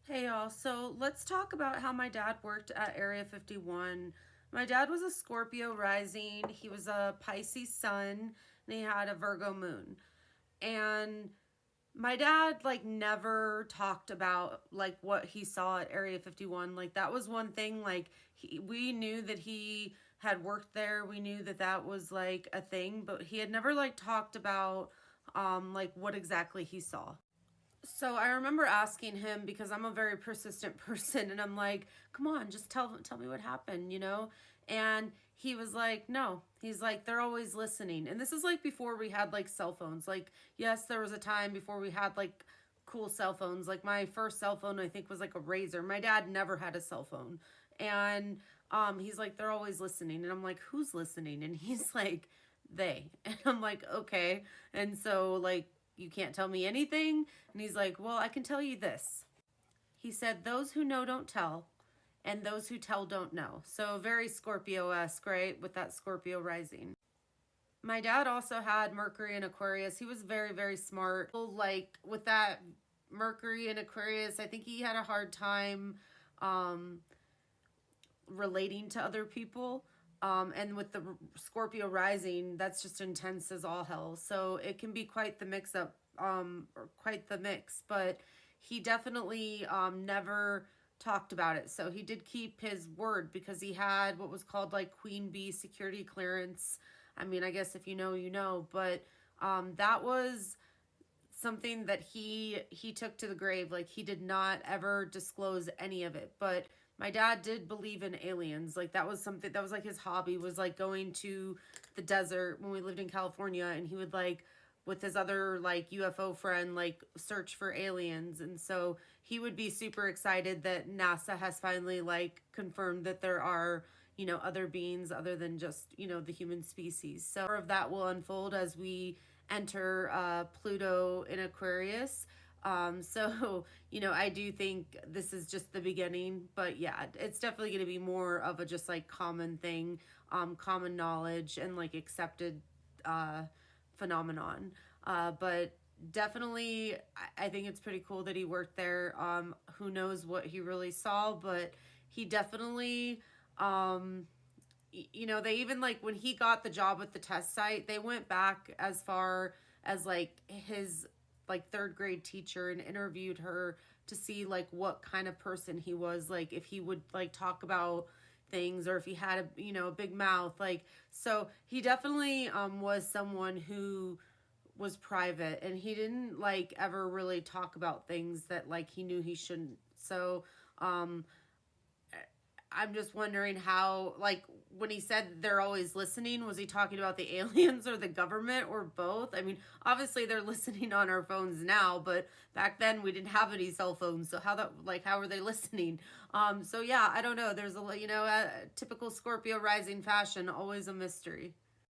Hey y'all, so let's talk about how my dad worked at Area 51. My dad was a Scorpio rising, he was a Pisces sun, and he had a Virgo moon. And my dad never talked about what he saw at Area 51. Like that was one thing, we knew that he had worked there. We knew that that was like a thing, but he had never talked about what exactly he saw. So I remember asking him because I'm a very persistent person and I'm like, "Come on, just tell me what happened, you know?" And he was like, "No." He's like, "They're always listening." And this is like before we had like cell phones. Like, yes, there was a time before we had like cool cell phones. Like my first cell phone I think was like a Razor. My dad never had a cell phone. And he's like, "They're always listening." And I'm like, "Who's listening?" And he's like, "They." And I'm like, "Okay." And so you can't tell me anything? And he's like, "Well, I can tell you this." He said, "Those who know don't tell, and those who tell don't know." So very Scorpio-esque, right? With that Scorpio rising. My dad also had Mercury in Aquarius. He was very, very smart. Like with that Mercury in Aquarius, I think he had a hard time um, relating to other people. And with the Scorpio rising, that's just intense as all hell. So it can be quite the mix up, or quite the mix. But he definitely never talked about it. So he did keep his word because he had what was called like Queen Bee security clearance. I mean, I guess if you know, you know. But that was something that he took to the grave. Like he did not ever disclose any of it. But my dad did believe in aliens. Like that was something that was like his hobby, was like going to the desert when we lived in California, and he would like with his other like UFO friend like search for aliens. And so he would be super excited that NASA has finally like confirmed that there are, you know, other beings other than just, you know, the human species. So more of that will unfold as we enter Pluto in Aquarius. So, you know, I do think this is just the beginning, but yeah, it's definitely going to be more of a just like common thing, common knowledge and like accepted uh, phenomenon. But definitely, I think it's pretty cool that he worked there. Who knows what he really saw, but he definitely, you know, they even like when he got the job with the test site, they went back as far as like his like third grade teacher and interviewed her to see like what kind of person he was, like if he would like talk about things or if he had a, you know, a big mouth. Like so he definitely was someone who was private, and he didn't like ever really talk about things that like he knew he shouldn't. So um I'm just wondering how, like, when he said they're always listening, was he talking about the aliens or the government or both? I mean, obviously they're listening on our phones now, but back then we didn't have any cell phones, so how were they listening? So yeah, I don't know. There's a, you know, a typical Scorpio rising fashion, always a mystery.